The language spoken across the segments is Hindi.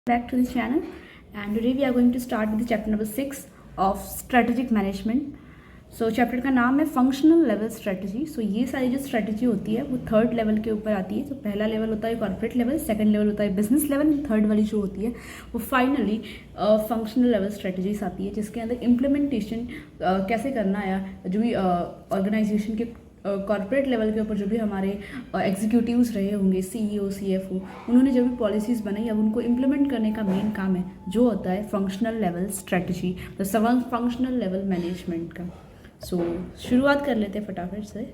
Back to the channel, and today we are going to start with the chapter number 6 of strategic management. So chapter का नाम है फंक्शनल लेवल स्ट्रेटजी. सो ये सारी जो स्ट्रेटजी होती है वो थर्ड लेवल के ऊपर आती है. तो पहला लेवल होता है कॉर्पोरेट लेवल, सेकंड लेवल होता है बिजनेस लेवल, थर्ड वाली जो होती है वो फाइनली फंक्शनल लेवल स्ट्रेटजीज आती है, जिसके अंदर इम्प्लीमेंटेशन कैसे करना है. जो भी ऑर्गेनाइजेशन के कॉर्पोरेट लेवल के ऊपर जो भी हमारे एग्जीक्यूटिव्स रहे होंगे, सीईओ, सीएफओ, उन्होंने जब भी पॉलिसीज़ बनाई अब उनको इम्प्लीमेंट करने का मेन काम है जो होता है फंक्शनल लेवल स्ट्रेटजी, तो फंक्शनल लेवल मैनेजमेंट का. सो शुरुआत कर लेते हैं फटाफट से.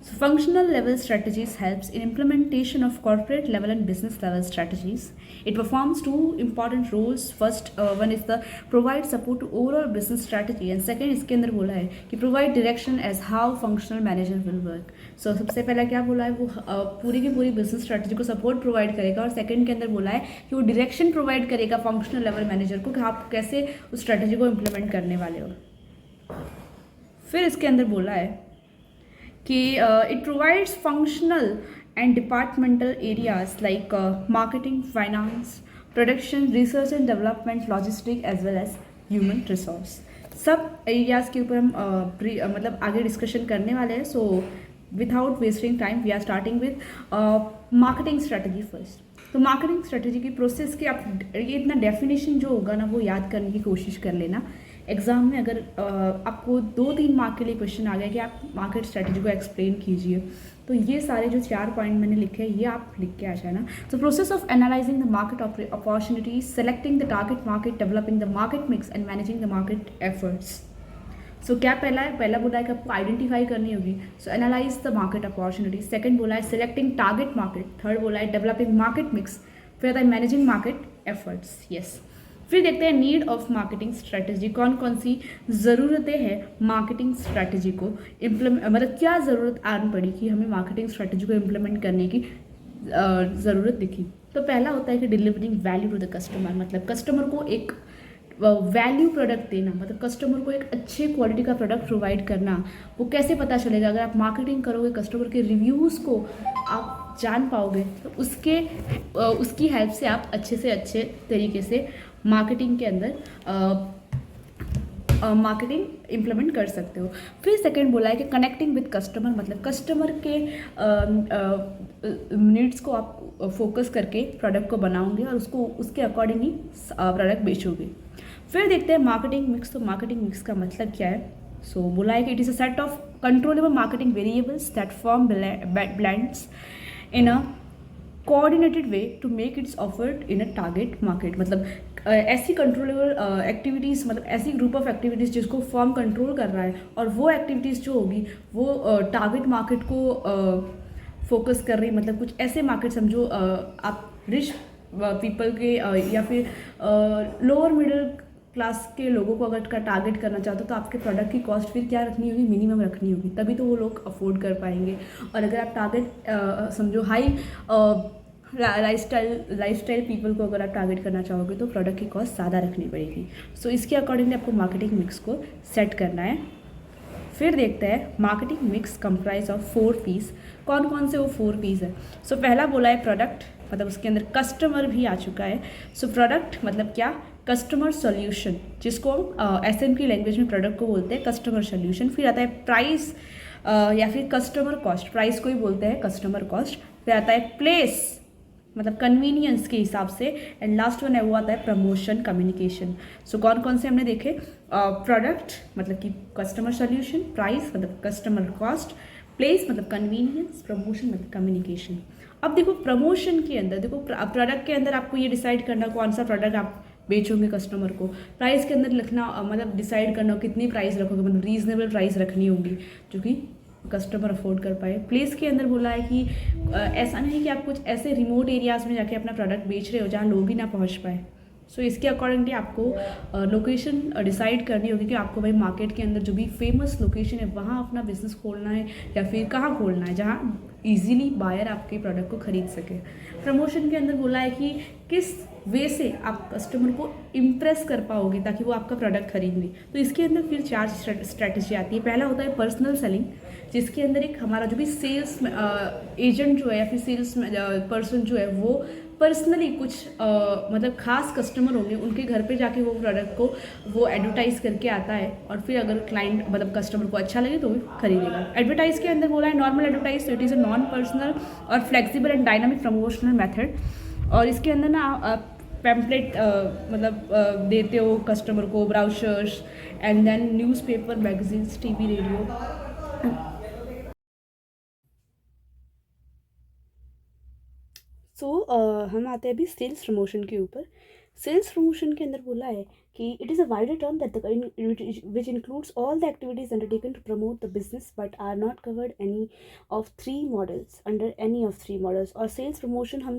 So functional level strategies helps in implementation of corporate level and business level strategies. It performs two important roles. First one is the provide support to overall business strategy, and second इसके अंदर बोला है कि provide direction as how functional manager will work. So सबसे पहला क्या बोला है, वो पूरी की पूरी business strategy को support provide करेगा, और second के अंदर बोला है कि वो direction provide करेगा functional level manager को कि आप कैसे उस strategy को implement करने वाले हो. फिर इसके अंदर बोला है कि it provides functional and departmental areas like marketing, finance, production, research and development, logistic as well as human resource. सब एरियाज़ के ऊपर हम मतलब आगे डिस्कशन करने वाले हैं. So without wasting time we are starting with marketing strategy first. तो मार्केटिंग स्ट्रेटजी की प्रोसेस की आप ये इतना डेफिनेशन जो होगा ना वो याद करने की कोशिश कर लेना. एग्ज़ाम में अगर आपको 2-3 मार्क के लिए क्वेश्चन आ गया कि आप मार्केट स्ट्रेटजी को एक्सप्लेन कीजिए, तो ये सारे जो 4 पॉइंट मैंने लिखे हैं ये आप लिख के आ जाना. तो process of analysing the market opportunities, selecting the target market, developing the market mix and managing the market efforts. So क्या पहला है, पहला बोला है कि आपको आइडेंटिफाई करनी होगी. So analyse the market opportunity. Second बोला है सिलेक्टिंग टारगेट मार्केट. थर्ड बोला है डेवलपिंग मार्केट मिक्स. फिर आता है मैनेजिंग मार्केट एफर्ट्स. यस. फिर देखते हैं नीड ऑफ मार्केटिंग स्ट्रेटजी. कौन कौन सी ज़रूरतें हैं मार्केटिंग स्ट्रेटजी को मतलब क्या ज़रूरत आन पड़ी कि हमें मार्केटिंग स्ट्रेटजी को इम्प्लीमेंट करने की ज़रूरत दिखी. तो पहला होता है कि delivering value to the customer, मतलब कस्टमर को एक वैल्यू प्रोडक्ट देना, मतलब कस्टमर को एक अच्छे क्वालिटी का प्रोडक्ट प्रोवाइड करना. वो कैसे पता चलेगा, अगर आप मार्केटिंग करोगे, कस्टमर के रिव्यूज़ को आप जान पाओगे, तो उसकी हेल्प से आप अच्छे से अच्छे तरीके से मार्केटिंग के अंदर मार्केटिंग इम्प्लीमेंट कर सकते हो. फिर सेकंड बोला है कि कनेक्टिंग विद कस्टमर, मतलब कस्टमर के नीड्स को आप फोकस करके प्रोडक्ट को बनाओगे और उसको उसके अकॉर्डिंग ही प्रोडक्ट बेचोगे. फिर देखते हैं मार्केटिंग मिक्स. तो मार्केटिंग मिक्स का मतलब क्या है. सो बोला है कि it is a set of controllable marketing variables that form blends in a coordinated way to make its offered in a target market. मतलब ऐसी कंट्रोलेबल एक्टिविटीज़, मतलब ऐसी ग्रुप ऑफ एक्टिविटीज़ जिसको फॉर्म कंट्रोल कर रहा है, और वो एक्टिविटीज़ जो होगी वो टारगेट मार्केट को फोकस कर रही. मतलब कुछ ऐसे मार्केट समझो, आप रिच पीपल के या फिर लोअर मिडिल क्लास के लोगों को अगर का टारगेट करना चाहते हो, तो आपके प्रोडक्ट की कॉस्ट फिर क्या रखनी होगी, मिनिमम रखनी होगी, तभी तो वो लोग अफोर्ड कर पाएंगे. और अगर आप टारगेट समझो हाई लाइफस्टाइल पीपल को अगर आप टारगेट करना चाहोगे तो प्रोडक्ट की कॉस्ट ज़्यादा रखनी पड़ेगी. सो इसके अकॉर्डिंगली आपको मार्केटिंग मिक्स को सेट करना है. फिर देखते हैं marketing mix comprise of 4 Ps. कौन कौन से वो 4 पीस है. सो पहला बोला है प्रोडक्ट, मतलब उसके अंदर कस्टमर भी आ चुका है. सो प्रोडक्ट मतलब क्या, कस्टमर सॉल्यूशन, जिसको हम एसएम की लैंग्वेज में प्रोडक्ट को बोलते हैं कस्टमर सॉल्यूशन. फिर आता है प्राइस या फिर कस्टमर कॉस्ट, प्राइस को ही बोलते हैं कस्टमर कॉस्ट. फिर आता है प्लेस, मतलब कन्वीनियंस के हिसाब से. एंड लास्ट वन है वो आता है प्रमोशन कम्युनिकेशन. सो कौन कौन से हमने देखे, प्रोडक्ट मतलब कि कस्टमर सॉल्यूशन, प्राइस मतलब कस्टमर कॉस्ट, प्लेस मतलब कन्वीनियंस, प्रमोशन मतलब कम्युनिकेशन. अब देखो प्रमोशन के अंदर, देखो प्रोडक्ट के अंदर आपको ये डिसाइड करना कौन सा प्रोडक्ट आप बेचोगे कस्टमर को. प्राइस के अंदर लिखना मतलब डिसाइड करना कितनी प्राइस रखोगे, मतलब रीजनेबल प्राइस रखनी होगी जो कि कस्टमर अफोर्ड कर पाए. प्लेस के अंदर बोला है कि ऐसा नहीं कि आप कुछ ऐसे रिमोट एरियाज़ में जाके अपना प्रोडक्ट बेच रहे हो जहाँ लोग ही ना पहुँच पाए. सो इसके अकॉर्डिंगली आपको लोकेशन डिसाइड करनी होगी कि आपको भाई मार्केट के अंदर जो भी फेमस लोकेशन है वहाँ अपना बिजनेस खोलना है या फिर कहाँ खोलना है जहाँ ईजीली बायर आपके प्रोडक्ट को खरीद सके. प्रमोशन के अंदर बोला है कि किस वे से आप कस्टमर को इम्प्रेस कर पाओगे ताकि वो आपका प्रोडक्ट खरीद ले. तो इसके अंदर फिर 4 स्ट्रैटेजी आती है. पहला होता है पर्सनल सेलिंग, जिसके अंदर एक हमारा जो भी सेल्स एजेंट जो है या फिर सेल्स पर्सन जो है वो पर्सनली कुछ मतलब खास कस्टमर होंगे, उनके घर पे जाके वो प्रोडक्ट को वो एडवर्टाइज़ करके आता है, और फिर अगर क्लाइंट मतलब कस्टमर को अच्छा लगे तो वो खरीदेगा। एडवर्टाइज़ के अंदर बोला है नॉर्मल एडवर्टाइज, तो it is a non personal और flexible and dynamic promotional method. और इसके अंदर ना आप पैम्पलेट मतलब देते हो कस्टमर को, brochures and then newspaper, magazines, TV, radio. हम आते हैं अभी सेल्स प्रमोशन के ऊपर। सेल्स प्रमोशन के अंदर बोला है कि it is a wider term that which includes all the activities undertaken to promote the business but are not covered any of three models under any of three models. और सेल्स प्रमोशन हम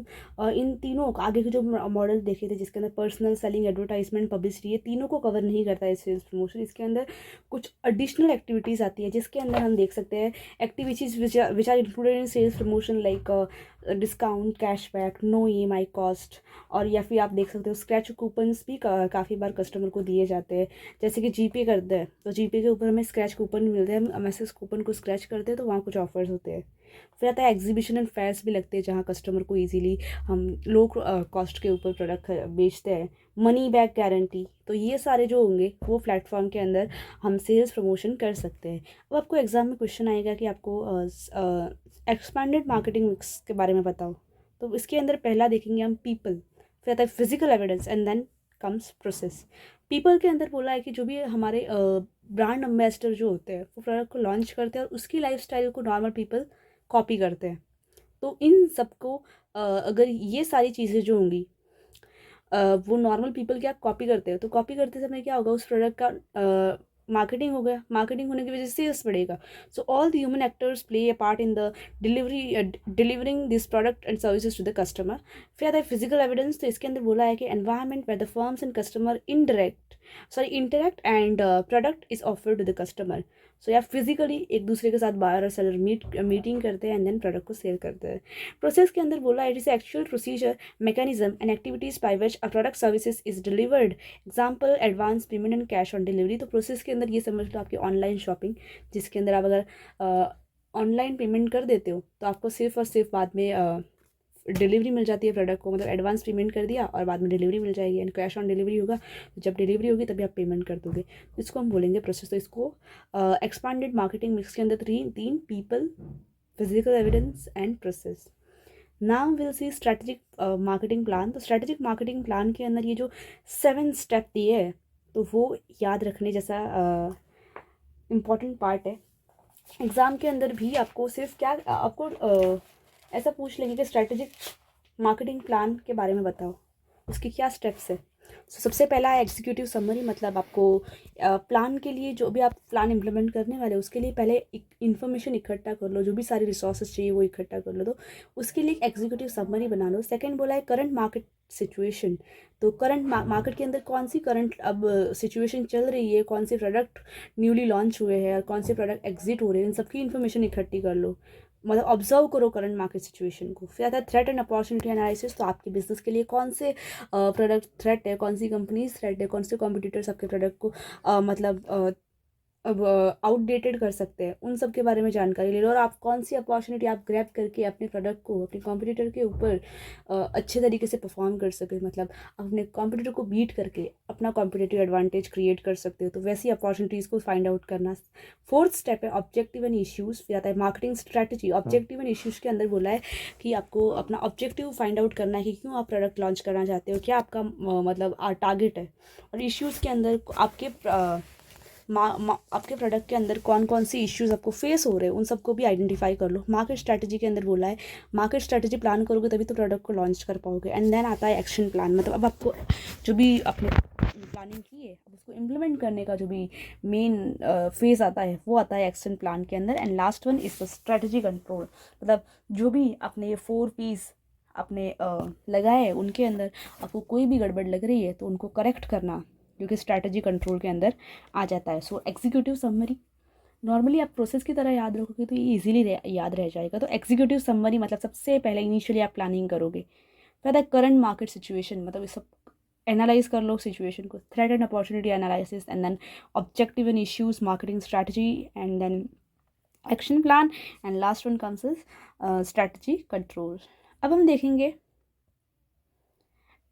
इन तीनों आगे के जो मॉडल देखे थे जिसके अंदर पर्सनल, सेलिंग, एडवर्टाइजमेंट, पब्लिसिटी, ये तीनों को कवर नहीं करता है सेल्स प्रमोशन। इसके अंदर कुछ एडिशनल एक्टिविटीज़ आती है जिसके अंदर हम देख सकते हैं activities which are included in sales promotion like discount, cashback, no EMI cost, और या फिर आप देख सकते हो स्क्रैच कूपन्स भी काफ़ी बार कस्टमर को दिए जाते हैं। जैसे कि जीपे करते हैं तो जीपे के ऊपर हमें स्क्रैच कूपन मिलते हैं, हम ऐसे कूपन को स्क्रैच करते हैं तो वहाँ कुछ ऑफर्स होते हैं। फिर आता है एग्जीबिशन एंड फेयर्स भी लगते हैं जहाँ कस्टमर को इजीली हम लो कॉस्ट के ऊपर प्रोडक्ट बेचते हैं। मनी बैक गारंटी, तो ये सारे जो होंगे वो प्लेटफॉर्म के अंदर हम सेल्स प्रमोशन कर सकते हैं। अब आपको एग्जाम में क्वेश्चन आएगा कि आपको एक्सपैंडेड मार्केटिंग मिक्स के बारे में बताओ, तो इसके अंदर पहला देखेंगे हम पीपल, फिर आता है physical evidence and then comes process. People के अंदर बोला है कि जो भी हमारे ब्रांड एम्बेसडर जो होते हैं वो प्रोडक्ट को लॉन्च करते हैं और उसकी लाइफस्टाइल को नॉर्मल पीपल कॉपी करते हैं। तो इन सबको अगर ये सारी चीज़ें जो होंगी वो नॉर्मल पीपल की आप कॉपी करते हो, तो कॉपी करते समय क्या होगा, उस प्रोडक्ट का मार्केटिंग हो गया, मार्केटिंग होने की वजह से सेल्स बढ़ेगा। So all the human actors play a part in the delivering this product and services to the customer. फिर आता है फिजिकल एविडेंस, तो इसके अंदर बोला है कि environment where the firms and customer interact and product is offered to the customer. So या फिजिकली एक दूसरे के साथ बायर और सेलर मीटिंग करते हैं एंड देन प्रोडक्ट को सेल करते हैं। प्रोसेस के अंदर बोला है it is actual procedure, mechanism and activities by which a product services is delivered, example advance payment and cash on delivery. तो प्रोसेस के अंदर ये समझ लो आपकी ऑनलाइन शॉपिंग, जिसके अंदर आप अगर ऑनलाइन पेमेंट कर देते हो तो आपको सिर्फ और सिर्फ बाद में डिलीवरी मिल जाती है प्रोडक्ट को, मतलब एडवांस पेमेंट कर दिया और बाद में डिलीवरी मिल जाएगी, एंड कैश ऑन डिलीवरी होगा तो जब डिलीवरी होगी तभी आप पेमेंट कर दोगे, तो इसको हम बोलेंगे प्रोसेस। तो इसको एक्सपांडेड मार्केटिंग मिक्स के अंदर तीन people, physical evidence and process. Now will C strategic marketing plan. तो स्ट्रैटेजिक मार्केटिंग प्लान के अंदर ये जो 7 स्टेप दिए है तो वो याद रखने जैसा इम्पॉर्टेंट पार्ट है। एग्ज़ाम के अंदर भी आपको सिर्फ क्या आपको ऐसा पूछ लेंगे कि स्ट्रैटेजिक मार्केटिंग प्लान के बारे में बताओ, उसके क्या स्टेप्स है। सबसे पहला है एग्जीक्यूटिव समरी, मतलब आपको प्लान के लिए जो भी आप प्लान इम्प्लीमेंट करने वाले उसके लिए पहले इन्फॉर्मेशन इकट्ठा कर लो, जो भी सारी रिसोर्सेज चाहिए वो इकट्ठा कर लो, तो उसके लिए एक एग्जीक्यूटिव समरी बना लो। सेकंड बोला है करंट मार्केट सिचुएशन, तो करंट मार्केट के अंदर कौन सी करंट अब सिचुएशन चल रही है, कौन से प्रोडक्ट न्यूली लॉन्च हुए हैं और कौन से प्रोडक्ट एग्जिट हो रहे हैं, इन सबकी इन्फॉर्मेशन इकट्ठी कर लो, मतलब ऑब्जर्व करो करंट मार्केट सिचुएशन को। फिर आता है थ्रेट एंड अपॉर्चुनिटी एनालिसिस, तो आपके बिजनेस के लिए कौन से प्रोडक्ट थ्रेट है, कौन सी कंपनीज थ्रेट है, कौन से कॉम्पिटिटर्स आपके प्रोडक्ट को मतलब अब आउटडेटेड कर सकते हैं, उन सब के बारे में जानकारी ले लो, और आप कौन सी अपॉर्चुनिटी आप ग्रैब करके अपने प्रोडक्ट को अपने कॉम्पिटिटर के ऊपर अच्छे तरीके से परफॉर्म कर सके, मतलब अपने कॉम्पिटिटर को बीट करके अपना कॉम्पिटिटिव एडवांटेज क्रिएट कर सकते हो, तो वैसी अपॉर्चुनिटीज़ को फाइंड आउट करना। फोर्थ स्टेप है ऑब्जेक्टिव एंड इश्यूज़, फिर आता है marketing strategy. Objective and issues के अंदर बोला है कि आपको अपना ऑब्जेक्टिव फाइंड आउट करना है कि क्यों आप प्रोडक्ट लॉन्च करना चाहते हो, क्या आपका मतलब टारगेट है, और इश्यूज़ के अंदर आपके आपके प्रोडक्ट के अंदर कौन कौन सी इश्यूज आपको फेस हो रहे हैं उन सबको भी आइडेंटिफाई कर लो। मार्केट स्ट्रैटेजी के अंदर बोला है मार्केट स्ट्रैटेजी प्लान करोगे तभी तो प्रोडक्ट को लॉन्च कर पाओगे। एंड देन आता है एक्शन प्लान, मतलब अब आपको जो भी आपने प्लानिंग की है अब उसको इम्प्लीमेंट करने का जो भी मेन फेज आता है वो आता है एक्शन प्लान के अंदर। And last one is the strategy control, मतलब जो भी अपने ये 4 P's अपने लगाए उनके अंदर आपको कोई भी गड़बड़ लग रही है तो उनको करेक्ट करना, जो कि स्ट्रैटेजी कंट्रोल के अंदर आ जाता है। सो एग्जीक्यूटिव समरी नॉर्मली आप प्रोसेस की तरह याद रखोगे तो ये इजीली याद रह जाएगा। तो एग्जीक्यूटिव समरी मतलब सबसे पहले इनिशियली आप प्लानिंग करोगे, फिर करंट मार्केट सिचुएशन, मतलब ये सब एनालाइज कर लो सिचुएशन को, threat and opportunity analysis, and then objective and issues, marketing strategy, and then action plan, and last one comes is strategy control. अब हम देखेंगे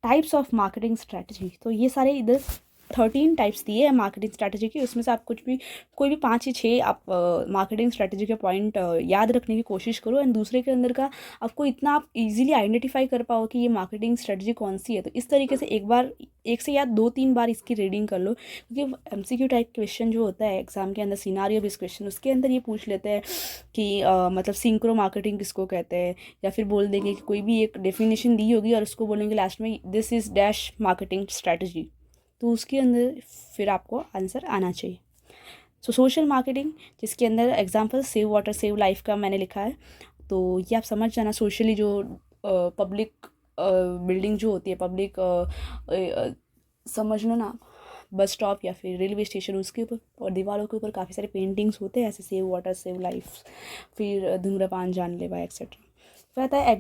टाइप्स ऑफ मार्केटिंग स्ट्रैटेजी, तो ये सारे इधर 13 टाइप्स दिए हैं मार्केटिंग स्ट्रैटेजी की, उसमें से आप कोई भी 5 या 6 आप मार्केटिंग स्ट्रैटेजी के पॉइंट याद रखने की कोशिश करो, एंड दूसरे के अंदर का आपको इतना आप इजीली आइडेंटिफाई कर पाओ कि ये मार्केटिंग स्ट्रैटेजी कौन सी है। तो इस तरीके से एक से या 2-3 बार इसकी रीडिंग कर लो, क्योंकि MCQ टाइप क्वेश्चन जो होता है एग्जाम के अंदर, सिनारियो बेस्ड क्वेश्चन, उसके अंदर ये पूछ लेते हैं कि मतलब सिंक्रो मार्केटिंग किसको कहते हैं, या फिर बोल देंगे कि कोई भी एक डेफिनेशन दी होगी और उसको बोलेंगे लास्ट में this is dash marketing strategy, तो उसके अंदर फिर आपको आंसर आना चाहिए। सोशल मार्केटिंग, जिसके अंदर example save water save life का मैंने लिखा है, तो ये आप समझ जाना। सोशली जो पब्लिक बिल्डिंग जो होती है, पब्लिक समझ लो ना, बस स्टॉप या फिर रेलवे स्टेशन, उसके ऊपर और दीवारों के ऊपर काफ़ी सारे पेंटिंग्स होते हैं ऐसे, सेव वाटर सेव लाइफ, फिर धूम्रपान जानलेवा एक्सेट्रा। फिर आता है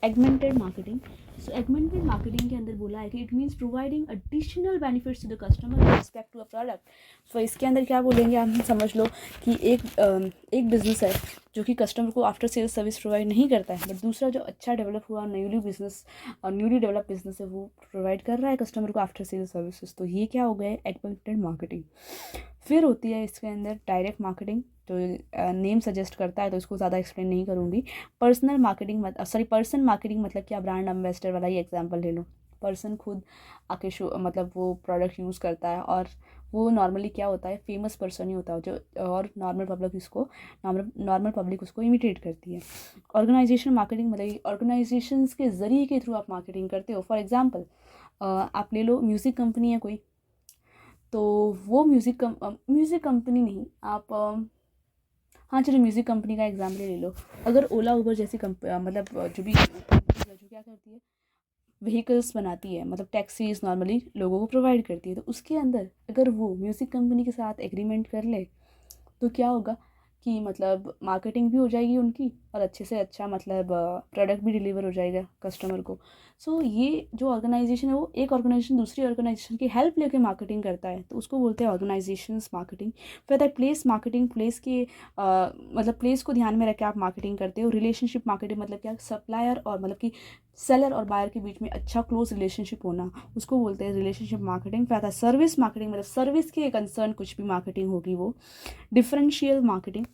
एगमेंटेड मार्केटिंग। सो एगमेंटेड मार्केटिंग के अंदर बोला है कि it means providing additional benefits to the customer with respect to a product. So इसके अंदर क्या बोलेंगे, आप समझ लो कि एक बिजनेस है जो कि कस्टमर को आफ्टर सेल्स सर्विस प्रोवाइड नहीं करता है, बट दूसरा जो अच्छा डेवलप हुआ न्यूली डेवलप बिजनेस है वो प्रोवाइड कर रहा है कस्टमर को आफ्टर सेल्स सर्विसेज। तो ये क्या हो गया है, एगमेंटेड मार्केटिंग। फिर होती है इसके अंदर डायरेक्ट मार्केटिंग, तो नेम सजेस्ट करता है तो इसको ज़्यादा एक्सप्लेन नहीं करूँगी। पर्सन मार्केटिंग मतलब क्या, ब्रांड एम्बेसडर वाला ही एग्जांपल ले लो। पर्सन खुद आके मतलब वो प्रोडक्ट यूज़ करता है, और वो नॉर्मली क्या होता है, फेमस पर्सन ही होता है जो, और नॉर्मल पब्लिक उसको इमिटेट करती है। ऑर्गेनाइजेशन मार्केटिंग मतलब ऑर्गेनाइजेशंस के ज़रिए के थ्रू आप मार्केटिंग करते हो। फॉर एग्जांपल आप ले लो म्यूज़िक कंपनी है कोई, तो वो म्यूज़िक कंपनी नहीं, आप हाँ चलो म्यूज़िक कंपनी का एग्जाम्पल ले लो। अगर ओला उबर जैसी मतलब जो क्या करती है, व्हीकल्स बनाती है, मतलब टैक्सीज नॉर्मली लोगों को प्रोवाइड करती है, तो उसके अंदर अगर वो म्यूज़िक कंपनी के साथ एग्रीमेंट कर ले तो क्या होगा कि मतलब मार्केटिंग भी हो जाएगी उनकी, और अच्छे से अच्छा मतलब प्रोडक्ट भी डिलीवर हो जाएगा कस्टमर को। सो ये जो ऑर्गेनाइजेशन है, वो एक ऑर्गेनाइजेशन दूसरी ऑर्गेनाइजेशन की हेल्प लेके मार्केटिंग करता है, तो उसको बोलते हैं ऑर्गेनाइजेशंस मार्केटिंग। फिर है प्लेस मार्केटिंग, प्लेस के मतलब प्लेस को ध्यान में रख के आप मार्केटिंग करते हो। रिलेशनशिप मार्केटिंग मतलब क्या, सप्लायर और मतलब कि सेलर और बायर के बीच में अच्छा क्लोज रिलेशनशिप होना, उसको बोलते हैं रिलेशनशिप मार्केटिंग। फिर आता है सर्विस मार्केटिंग, मतलब सर्विस के कंसर्न कुछ भी मार्केटिंग होगी वो। डिफरेंशियल मार्केटिंग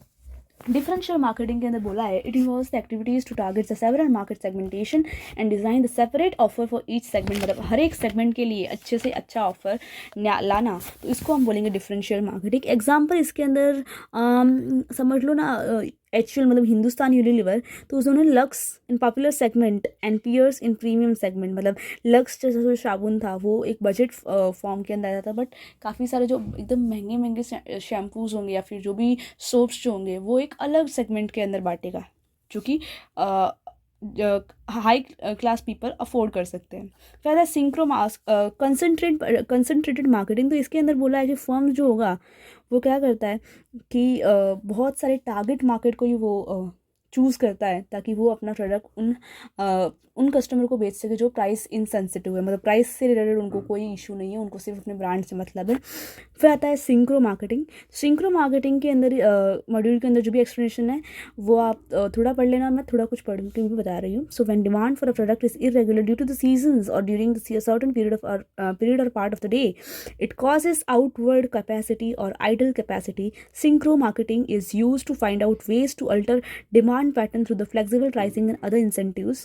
के अंदर बोला है it involves the activities to target the several market segmentation and design the separate offer for each segment, मतलब हर एक सेगमेंट के लिए अच्छे से अच्छा ऑफर लाना, तो इसको हम बोलेंगे डिफरेंशियल मार्केटिंग। एग्जाम्पल इसके अंदर समझ लो ना, HUL मतलब हिंदुस्तान यूनिलीवर, तो उन्होंने Lux in popular segment and Pears in premium segment, मतलब लक्स जैसा जो साबुन था वो एक बजट फॉर्म के अंदर आया था, बट काफ़ी सारे जो एकदम महंगे महंगे शैम्पूज़ होंगे या फिर जो भी सोप्स जो होंगे वो एक अलग सेगमेंट के अंदर बांटेगा, जो कि हाई क्लास पीपल अफोर्ड कर सकते हैं। फिर है सिंक्रो कंसनट्रेटेड मार्केटिंग, तो इसके अंदर बोला है कि फर्म जो होगा वो क्या करता है कि बहुत सारे टारगेट मार्केट को ही वो चूज़ करता है, ताकि वो अपना प्रोडक्ट उन कस्टमर को बेच सके जो प्राइस इनसेंसिटिव है, मतलब प्राइस से रिलेटेड उनको कोई इशू नहीं है, उनको सिर्फ अपने ब्रांड से मतलब है। फिर आता है सिंक्रो मार्केटिंग के अंदर मॉड्यूल के अंदर जो भी एक्सप्लेनेशन है वो आप थोड़ा पढ़ लेना, मैं थोड़ा कुछ पढ़ के भी बता रही हूँ। So when demand for a product is irregular due to the seasons और ड्यूरिंग द सर्टेन पीरियड और part of the day, it causes outward capacity or idle capacity. Synchro marketing is used to find out ways to alter demand pattern through the flexible pricing and other incentives.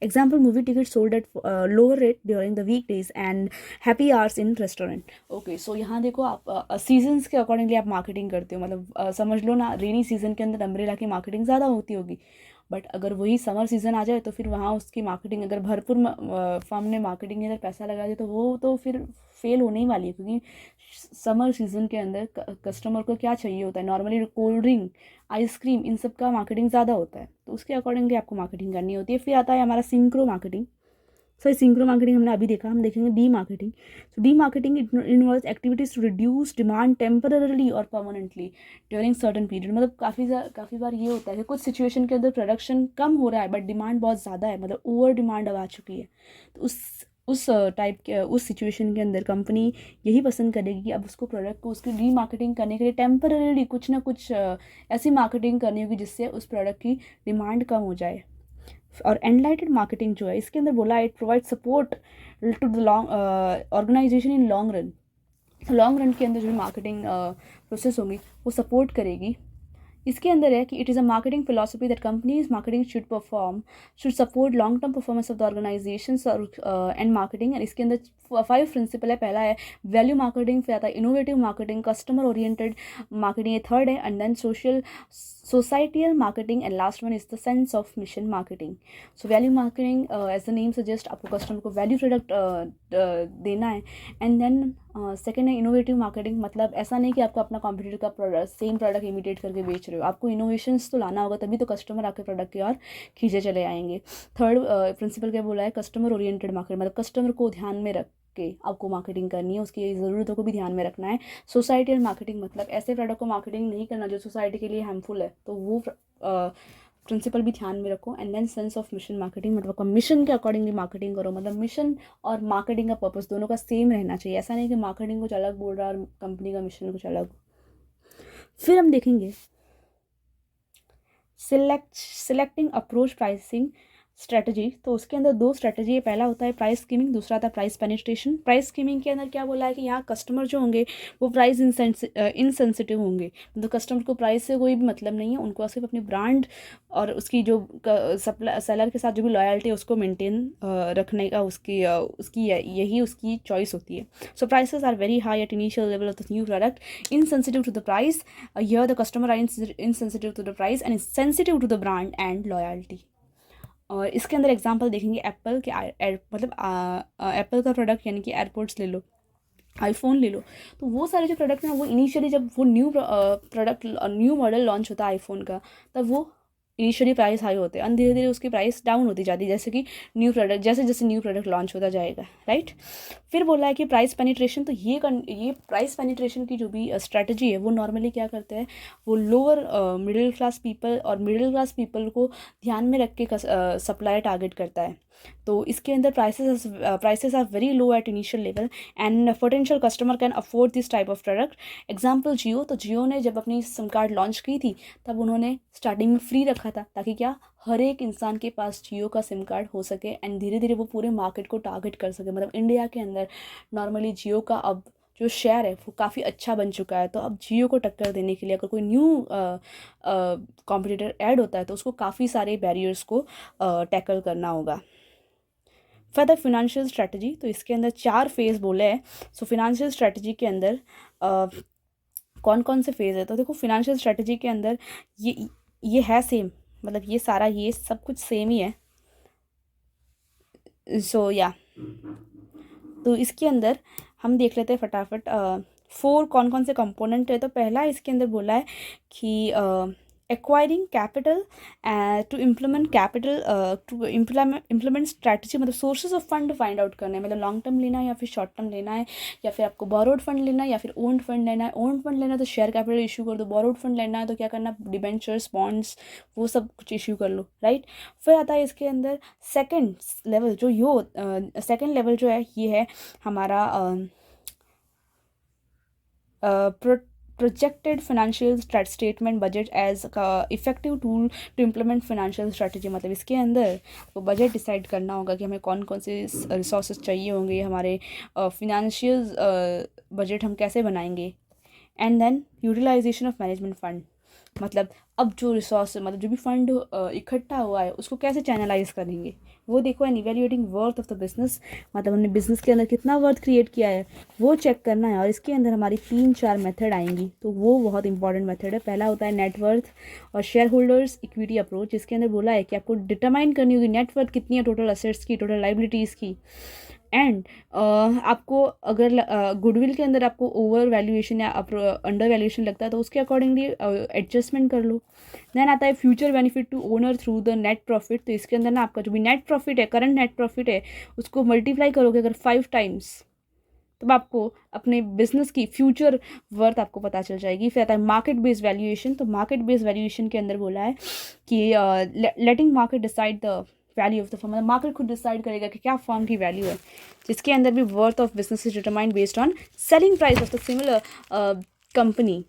Example, movie tickets sold at lower rate during the weekdays and happy hours in restaurant. Okay, so यहाँ देखो आप सीजन्स के अकॉर्डिंगली आप मार्केटिंग करते हो, मतलब समझ लो ना, रेनी सीजन के अंदर अम्ब्रेला की मार्केटिंग ज़्यादा होती होगी, बट अगर वही समर सीज़न आ जाए तो फिर वहाँ उसकी मार्केटिंग, अगर भरपूर फर्म ने मार्केटिंग के अंदर पैसा लगा दिया तो वो तो फिर फेल होने ही वाली है, क्योंकि समर सीज़न के अंदर कस्टमर को क्या चाहिए होता है, नॉर्मली कोल्ड ड्रिंक, आइसक्रीम, इन सब का मार्केटिंग ज़्यादा होता है, तो उसके अकॉर्डिंगली आपको मार्केटिंग करनी होती है। फिर आता है हमारा सिंक्रो मार्केटिंग। सिंक्रो मार्केटिंग हमने अभी देखा, हम देखेंगे de marketing. So de marketing involves activities to reduce demand temporarily और परमानेंटली ड्यूरिंग सर्टन पीरियड, मतलब काफ़ी बार ये होता है कि कुछ सिचुएशन के अंदर प्रोडक्शन कम हो रहा है बट डिमांड बहुत ज़्यादा है, मतलब ओवर डिमांड अब आ चुकी है, तो उस टाइप के उस सिचुएशन के अंदर कंपनी यही पसंद करेगी कि अब उसको प्रोडक्ट को उसकी री मार्केटिंग करने के लिए टेम्पररी कुछ ना कुछ ऐसी मार्केटिंग करनी होगी जिससे उस प्रोडक्ट की डिमांड कम हो जाए। और एनलाइटेड मार्केटिंग जो है इसके अंदर बोला it provide support to the long organization in long run. Long run के अंदर जो भी मार्केटिंग प्रोसेस होंगी वो सपोर्ट करेगी। इसके अंदर है कि it is a marketing philosophy that companies marketing should support long term performance of the organization and marketing. And इसके अंदर 5 प्रिंसिपल है। पहला है वैल्यू मार्केटिंग, फिर आता है innovative marketing, customer oriented marketing, ये थर्ड है, and then societal marketing, and last one is the sense of mission marketing. So value marketing as the name suggest आपको कस्टमर को वैल्यू प्रोडक्ट देना है। एंड देन सेकेंड है इनोवेटिव मार्केटिंग, मतलब ऐसा नहीं कि आपको अपना कॉम्पिटिटर का सेम प्रोडक्ट इमिटेट करके बेच रहे हो, आपको इनोवेशंस तो लाना होगा, तभी तो कस्टमर आपके प्रोडक्ट की ओर खींचे चले आएंगे। थर्ड प्रिंसिपल क्या बोला है, कस्टमर ओरिएंटेड मार्केटिंग, मतलब कस्टमर को ध्यान में रख के आपको मार्केटिंग करनी है, उसकी ज़रूरतों को भी ध्यान में रखना है। सोसाइटियल मार्केटिंग, मतलब ऐसे प्रोडक्ट को मार्केटिंग नहीं करना जो सोसाइटी के लिए हार्मफुल है, तो वो प्रिंसिपल भी ध्यान में रखो। And then sense of mission marketing, मतलब मिशन के अकॉर्डिंगली मार्केटिंग करो, मतलब मिशन और मार्केटिंग का पर्पस दोनों का सेम रहना चाहिए। ऐसा नहीं कि मार्केटिंग कुछ अलग बोल रहा है और कंपनी का मिशन कुछ अलग। फिर हम देखेंगे सिलेक्टिंग अप्रोच प्राइसिंग स्ट्रेटजी। तो उसके अंदर 2 स्ट्रेटजी है, पहला होता है प्राइस स्कीमिंग, दूसरा था प्राइस पेनिट्रेशन। प्राइस स्कीमिंग के अंदर क्या बोला है कि यहाँ कस्टमर जो होंगे वो प्राइस इनसेंसिटिव होंगे, मतलब कस्टमर को प्राइस से कोई भी मतलब नहीं है, उनको सिर्फ अपनी ब्रांड और उसकी जो सेलर के साथ जो भी लॉयल्टी है उसको मेंटेन रखने का उसकी यही उसकी चॉइस होती है। So prices are very high at initial level of the new product, insensitive to the price, here the customer are insensitive to the price and sensitive to the brand and loyalty. और इसके अंदर एग्जांपल देखेंगे एप्पल के मतलब एप्पल का प्रोडक्ट यानी कि एयरपोर्ट्स ले लो, आईफोन ले लो, तो वो सारे जो प्रोडक्ट हैं वो इनिशियली जब वो न्यू मॉडल लॉन्च होता है आईफोन का, तब वो इनिशियली प्राइस हाई होते हैं, धीरे धीरे उसकी प्राइस डाउन होती जाती है, जैसे कि जैसे जैसे न्यू प्रोडक्ट लॉन्च होता जाएगा, राइट। फिर बोला है कि प्राइस पेनिट्रेशन, तो ये प्राइस पेनिट्रेशन की जो भी स्ट्रैटेजी है वो नॉर्मली क्या करते हैं, वो लोअर मिडिल क्लास पीपल और मिडिल क्लास पीपल को ध्यान में रख के सप्लाई टारगेट करता है। तो इसके अंदर prices are very low at initial level and potential customer can afford this type of product. Example Jio, तो जियो ने जब अपनी सिम कार्ड लॉन्च की थी तब उन्होंने स्टार्टिंग में फ्री रखा था, ताकि क्या हर एक इंसान के पास जियो का सिम कार्ड हो सके एंड धीरे धीरे वो पूरे मार्केट को टारगेट कर सके। मतलब इंडिया के अंदर नॉर्मली जियो का अब जो शेयर है वो काफ़ी अच्छा बन चुका है, तो अब जियो को टक्कर देने के लिए अगर कोई न्यू कॉम्पिटिटर ऐड होता है तो उसको काफ़ी सारे बैरियर्स को टैकल करना होगा। फॉर द फिनेंशियल स्ट्रेटजी, तो इसके अंदर 4 फेज़ बोले हैं। सो फिनेंशियल स्ट्रेटजी के अंदर कौन कौन से फेज़ है, तो देखो फिनेंशियल स्ट्रेटजी के अंदर ये है सेम, मतलब ये सारा ये सब कुछ सेम ही है। सो या तो इसके अंदर हम देख लेते हैं फटाफट 4 कौन कौन से कंपोनेंट है। तो पहला इसके अंदर बोला है कि acquiring capital to implement strategy, मतलब sources of fund find out करना है, मतलब लॉन्ग टर्म लेना है या फिर शॉर्ट टर्म लेना है, या फिर आपको बोरोड फंड लेना है या फिर ओन्ड फंड लेना है। ओन्ड फंड लेना है तो शेयर कैपिटल इशू कर दो, बोरोड फंड लेना है तो क्या करना, डिबेंचर्स, बॉन्ड्स, वो सब कुछ इशू कर लो, राइट। फिर आता है इसके अंदर सेकेंड लेवल जो है ये है हमारा projected financial statement budget as effective tool to implement financial strategy। मतलब इसके अंदर तो बजट डिसाइड करना होगा कि हमें कौन कौन से रिसोर्सेज चाहिए होंगे, हमारे फिनेंशियल बजट हम कैसे बनाएंगे। And then utilisation of management fund, मतलब अब जो रिसोर्स मतलब जो भी फंड इकट्ठा हुआ है उसको कैसे चैनलाइज करेंगे वो देखो। And evaluating worth of the business, मतलब हमने बिजनेस के अंदर कितना वर्थ क्रिएट किया है वो चेक करना है। और इसके अंदर हमारी 3-4 मेथड आएंगी, तो वो बहुत इंपॉर्टेंट मेथड है। पहला होता है नेटवर्थ और शेयर होल्डर्स इक्विटी अप्रोच, जिसके अंदर बोला है कि आपको डिटरमाइन करनी होगी नेटवर्थ कितनी है, टोटल असेट्स की, टोटल लाइबिलिटीज़ की। एंड आपको अगर गुडविल के अंदर आपको ओवर वैल्यूएशन या अंडर वैल्यूएशन लगता है तो उसके अकॉर्डिंगली एडजस्टमेंट कर लो। देन आता है future benefit to owner through the net profit, तो इसके अंदर ना आपका जो भी नेट प्रॉफिट है, करंट नेट प्रॉफिट है, उसको मल्टीप्लाई करोगे अगर 5 टाइम्स, तब आपको अपने बिजनेस की फ्यूचर वर्थ आपको पता चल जाएगी। फिर आता है मार्केट बेस्ड वैल्यूएशन, तो मार्केट बेस्ड वैल्यूएशन के अंदर बोला है कि letting market decide the value of the firm, मतलब मार्केट खुद डिसाइड करेगा कि क्या फर्म की वैल्यू है, जिसके अंदर भी worth of business is determined based on selling price of the similar company,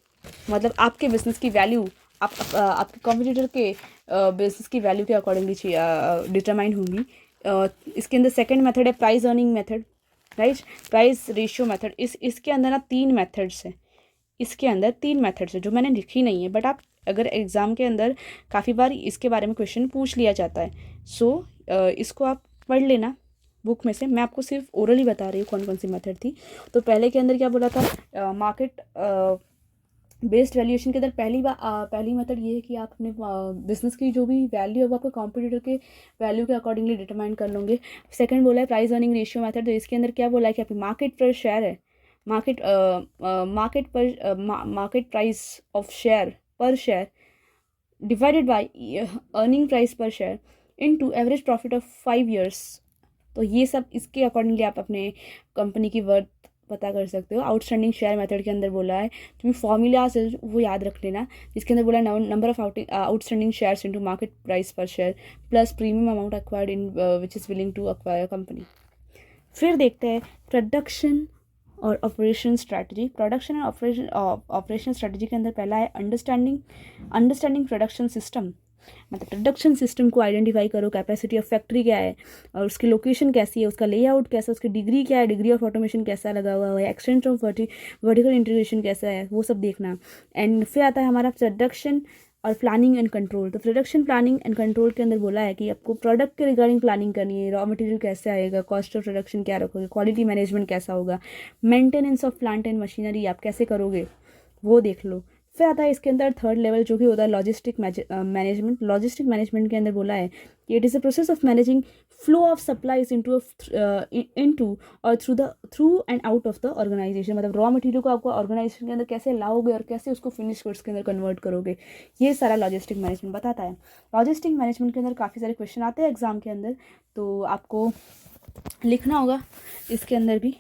मतलब आपके बिजनेस की वैल्यू आपके कॉम्पिटिटर के बेसिस की वैल्यू के अकॉर्डिंगली डिटरमाइन होंगी। इसके अंदर सेकंड मेथड है price earning method, right, price ratio method. इसके अंदर ना 3 मेथड्स हैं। इसके अंदर 3 मेथड्स हैं जो मैंने लिखी नहीं है, बट आप अगर एग्ज़ाम के अंदर काफ़ी बार इसके बारे में क्वेश्चन पूछ लिया जाता है। सो इसको आप पढ़ लेना बुक में से। मैं आपको सिर्फ ओरली बता रही हूँ कौन कौन सी मेथड थी। तो पहले के अंदर क्या बोला था, मार्केट बेस्ड वैल्यूएशन के अंदर पहली मेथड ये है कि आप अपने बिजनेस की जो भी वैल्यू है वो आपके कॉम्पिटिटर के वैल्यू के अकॉर्डिंगली डिटरमाइन कर लोगे। सेकंड बोला है प्राइस अर्निंग रेशियो मेथड। तो इसके अंदर क्या बोला है कि आपकी मार्केट पर शेयर है, market price of share per share divided by earning price per share into average profit of 5 years। तो ये सब इसके अकॉर्डिंगली आप अपने कंपनी की वर्थ पता कर सकते हो। आउटस्टैंडिंग शेयर मेथड के अंदर बोला है, तुम्हें फॉर्मूलाज है वो याद रख लेना। इसके अंदर बोला है number of outstanding shares into market price per share plus premium amount acquired in which is willing to acquire company. फिर देखते हैं प्रोडक्शन और ऑपरेशन स्ट्रैटेजी। प्रोडक्शन और ऑपरेशन स्ट्रैटेजी के अंदर पहला है अंडरस्टैंडिंग प्रोडक्शन सिस्टम। मतलब प्रोडक्शन सिस्टम को आइडेंटिफाई करो, कैपेसिटी ऑफ फैक्ट्री क्या है और उसकी लोकेशन कैसी है, उसका लेआउट कैसा है, उसकी डिग्री क्या है, डिग्री ऑफ ऑटोमेशन कैसा लगा हुआ है, एक्सटेंट ऑफ वर्टिकल इंटीग्रेशन कैसा है, वो सब देखना। एंड फिर आता है हमारा प्रोडक्शन और प्लानिंग एंड कंट्रोल। तो प्रोडक्शन प्लानिंग एंड कंट्रोल के अंदर बोला है कि आपको प्रोडक्ट के रिगार्डिंग प्लानिंग करनी है, रॉ मटेरियल कैसे आएगा, कॉस्ट ऑफ प्रोडक्शन क्या रखोगे, क्वालिटी मैनेजमेंट कैसा होगा, maintenance of plant and machinery आप कैसे करोगे वो देख लो। फिर आता है इसके अंदर थर्ड लेवल जो कि होता है लॉजिस्टिक मैनेजमेंट। लॉजिस्टिक मैनेजमेंट के अंदर बोला है कि it is a process of managing flow of supplies into और through and out of the organisation. मतलब रॉ मटेरियल को आपको ऑर्गेनाइजेशन के अंदर कैसे लाओगे और कैसे उसको फिनिश गुड्स के अंदर कन्वर्ट करोगे, ये सारा लॉजिस्टिक मैनेजमेंट बताता है। लॉजिस्टिक मैनेजमेंट के अंदर काफ़ी सारे क्वेश्चन आते हैं एग्जाम के अंदर, तो आपको लिखना होगा इसके अंदर भी।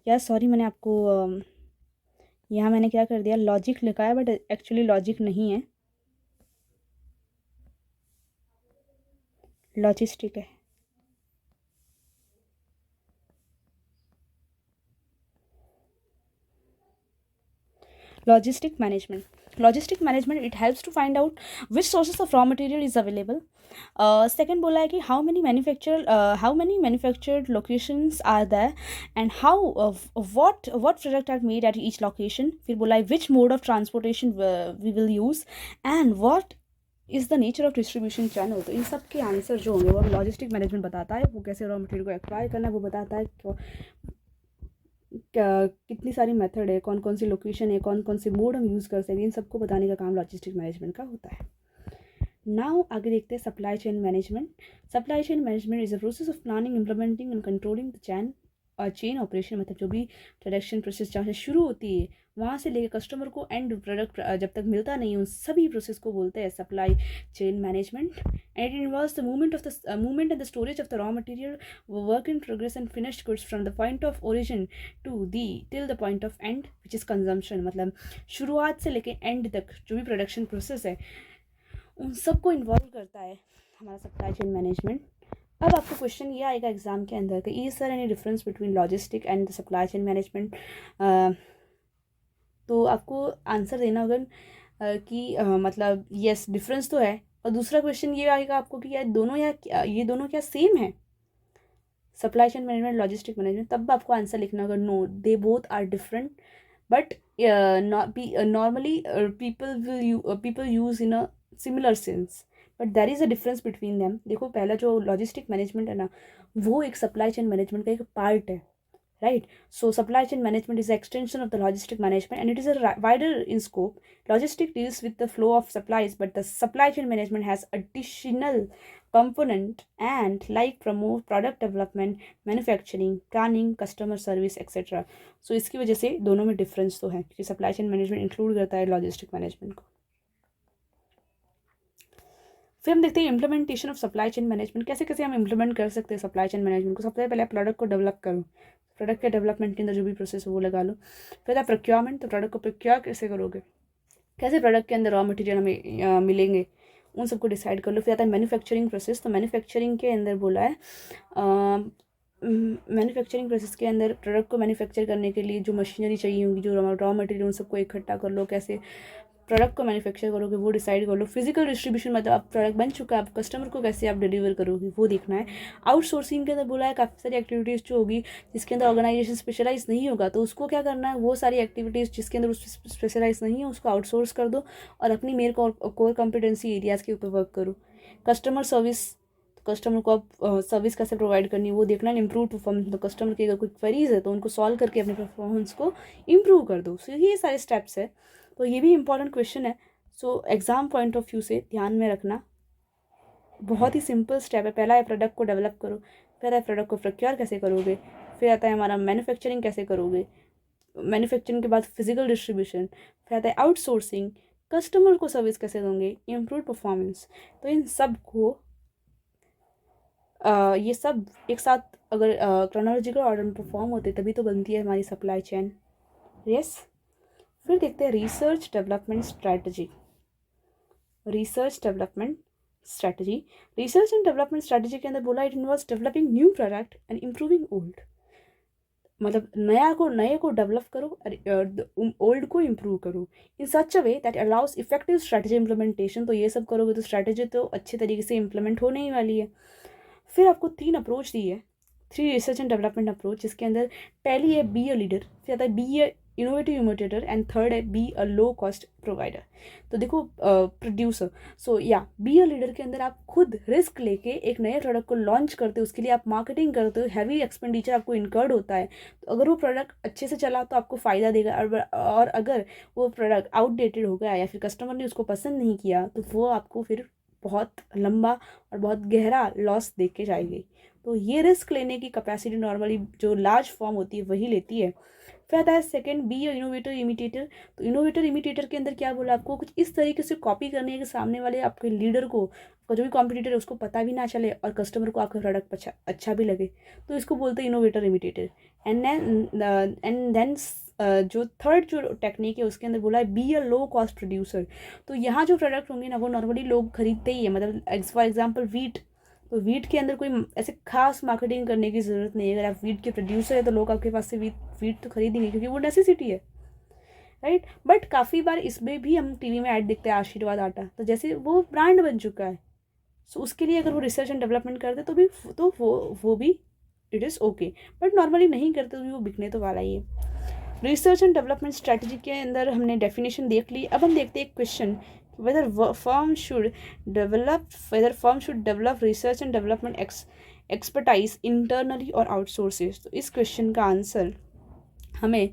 या सॉरी, मैंने आपको यहाँ मैंने क्या कर दिया, लॉजिक लिखा है बट एक्चुअली लॉजिक नहीं है, लॉजिस्टिक है। Logistic management it helps to find out which sources of raw material is available. Second बोला है कि how many manufactured locations are there and how what product are made at each location. फिर बोला है which mode of transportation we will use and what is the nature of distribution channel. तो इन सब के आंसर जो होंगे वो लॉजिस्टिक मैनेजमेंट बताता है, वो कैसे रॉ मटेरियल को एक्वायर करना है वो बताता है, कितनी सारी मेथड है, कौन कौन सी लोकेशन है, कौन कौन से मोड हम यूज़ कर सकते हैं, इन सबको बताने का काम लॉजिस्टिक मैनेजमेंट का होता है। नाउ आगे देखते हैं supply chain management. Supply chain management is a process of planning, implementing and controlling the chain operation. मतलब जो भी प्रोडक्शन प्रोसेस जहाँ से शुरू होती है वहाँ से लेकर कस्टमर को एंड प्रोडक्ट जब तक मिलता नहीं उन सभी प्रोसेस को बोलते हैं supply chain management. And it involves the movement and the storage of the raw material, work in progress and finished goods from the point of origin till the point of and which is consumption. मतलब शुरुआत से लेकर एंड तक जो भी प्रोडक्शन प्रोसेस है उन सबको इन्वॉल्व करता है हमारा सप्लाई चेन मैनेजमेंट। अब आपको क्वेश्चन ये आएगा एग्जाम के अंदर कि is there any difference between logistic and the supply chain management. तो आपको आंसर देना होगा कि मतलब यस डिफरेंस तो है। और दूसरा क्वेश्चन ये आएगा आपको कि ये दोनों क्या सेम है, supply chain management logistic management. तब आपको आंसर लिखना होगा no they both are different but normally people use in a similar sense but there is a difference between them। देखो पहला जो लॉजिस्टिक मैनेजमेंट है ना वो एक सप्लाई चेन मैनेजमेंट का एक पार्ट है, right? So supply chain management is an extension of the logistic management and it is a wider in scope. Logistic deals with the flow of supplies but the supply chain management has additional component and like promote product development, manufacturing, planning, customer service etc. So इसकी वजह से दोनों में डिफरेंस तो है क्योंकि सप्लाई चेन मैनेजमेंट इंक्लूड करता है लॉजिस्टिक मैनेजमेंट को। फिर हम देखते हैं implementation of supply chain management, कैसे कैसे हम इम्प्लीमेंट कर सकते हैं सप्लाई चेन मैनेजमेंट को। सबसे पहले प्रोडक्ट को डेवलप करो, प्रोडक्ट के डेवलपमेंट के अंदर जो भी प्रोसेस है वो लगा लो। फिर आप प्रोक्योरमेंट, तो प्रोडक्ट को प्रोक्योर कैसे करोगे, कैसे प्रोडक्ट के अंदर रॉ मटेरियल हमें मिलेंगे उन सबको डिसाइड कर लो। फिर आता है मैन्युफैक्चरिंग प्रोसेस, तो मैन्युफैक्चरिंग के अंदर बोला है मैन्युफैक्चरिंग प्रोसेस के अंदर प्रोडक्ट को मैन्युफैक्चर करने के लिए जो मशीनरी चाहिए होंगी, जो रॉ मटेरियल उन सबको इकट्ठा कर लो, कैसे प्रोडक्ट को मैन्युफैक्चर करोगे वो डिसाइड कर लो। फिजिकल डिस्ट्रीब्यूशन मतलब आप प्रोडक्ट बन चुका है, आप कस्टमर को कैसे आप डिलीवर करोगे वो देखना है। आउटसोर्सिंग के अंदर बोला है काफ़ी सारी एक्टिविटीज़ जो होगी जिसके अंदर ऑर्गेनाइजेशन स्पेशलाइज नहीं होगा, तो उसको क्या करना है, वो सारी एक्टिविटीज़ जिसके अंदर स्पेशलाइज नहीं है उसको आउटसोर्स कर दो और अपनी मेन कोर कॉम्पिटेंसी एरियाज़ के ऊपर वर्क करो। कस्टमर सर्विस, कस्टमर को आप सर्विस कैसे प्रोवाइड करनी है वो देखना है। इम्प्रूव परफॉर्मेंस, तो कस्टमर की अगर कोई क्वेरीज है तो उनको सॉल्व करके अपने परफॉर्मेंस को इम्प्रूव कर दो। सो ये सारे स्टेप्स है, तो ये भी इंपॉर्टेंट क्वेश्चन है। So exam point of view से ध्यान में रखना, बहुत ही सिंपल स्टेप है। पहला है प्रोडक्ट को डेवलप करो, फिर है प्रोडक्ट को प्रोक्योर कैसे करोगे, फिर आता है हमारा मैन्युफैक्चरिंग कैसे करोगे, मैन्युफैक्चरिंग के बाद फिजिकल डिस्ट्रीब्यूशन, फिर आता है आउटसोर्सिंग, कस्टमर को सर्विस कैसे दोगे, इम्प्रूव परफॉर्मेंस। तो इन सब को ये सब एक साथ अगर क्रोनोलॉजिकल ऑर्डर में परफॉर्म होते तभी तो बनती है हमारी सप्लाई चेन। यस, फिर देखते हैं research development strategy. Research development strategy, research and development strategy के अंदर बोला it involves developing new product and improving old. मतलब नए को डेवलप करो और ओल्ड को इम्प्रूव करो in such a way that allows effective strategy implementation. तो ये सब करोगे तो स्ट्रैटेजी तो अच्छे तरीके से इम्प्लीमेंट होने ही वाली है। फिर आपको 3 अप्रोच दी है, 3 रिसर्च एंड डेवलपमेंट अप्रोच, जिसके अंदर पहली है बी अ लीडर, फिर आता है be a innovative innovator and third है be a low cost provider. तो देखो प्रोड्यूसर, सो या बी अ लीडर के अंदर आप खुद रिस्क लेके एक नए प्रोडक्ट को लॉन्च करते हो, उसके लिए आप मार्केटिंग करते हो, हैवी एक्सपेंडिचर आपको इनकर्ड होता है। तो अगर वो प्रोडक्ट अच्छे से चला तो आपको फ़ायदा देगा, और अगर वो प्रोडक्ट आउटडेटेड हो गया या फिर कस्टमर ने उसको पसंद नहीं किया तो वो आपको फिर बहुत लंबा और बहुत गहरा लॉस देख के जाएगी। तो ये रिस्क लेने की कैपेसिटी नॉर्मली जो लार्ज फॉर्म होती है वही लेती है। फिर आता है सेकंड बी इनोवेटर इमिटेटर। तो इनोवेटर इमिटेटर के अंदर क्या बोला, आपको कुछ इस तरीके से कॉपी करनी है कि सामने वाले आपके लीडर को, आपका जो भी कॉम्पिटिटर है उसको पता भी ना चले और कस्टमर को आपका प्रोडक्ट अच्छा भी लगे, तो इसको बोलते हैं इनोवेटर इमिटेटर। एंड देन जो थर्ड जो टेक्निक है उसके अंदर बोला है be a low cost producer. तो यहाँ जो प्रोडक्ट होंगे ना वो नॉर्मली लोग खरीदते ही है, मतलब फॉर एग्जांपल वीट, तो वीट के अंदर कोई ऐसे खास मार्केटिंग करने की ज़रूरत नहीं है। अगर आप वीट के प्रोड्यूसर है तो लोग आपके पास से वीट तो खरीदेंगे क्योंकि वो नेसेसिटी है, राइट। बट काफ़ी बार इसमें भी हम टीवी में ऐड देखते हैं आशीर्वाद आटा, तो जैसे वो ब्रांड बन चुका है, सो उसके लिए अगर वो रिसर्च एंड डेवलपमेंट करते तो वो भी it is okay, but normally नहीं करते तो भी वो बिकने तो वाला ही है। रिसर्च एंड डेवलपमेंट स्ट्रैटेजी के अंदर हमने डेफिनेशन देख ली। अब हम देखते हैं question, whether firm should develop research and development expertise internally or outsources। तो इस क्वेश्चन का आंसर हमें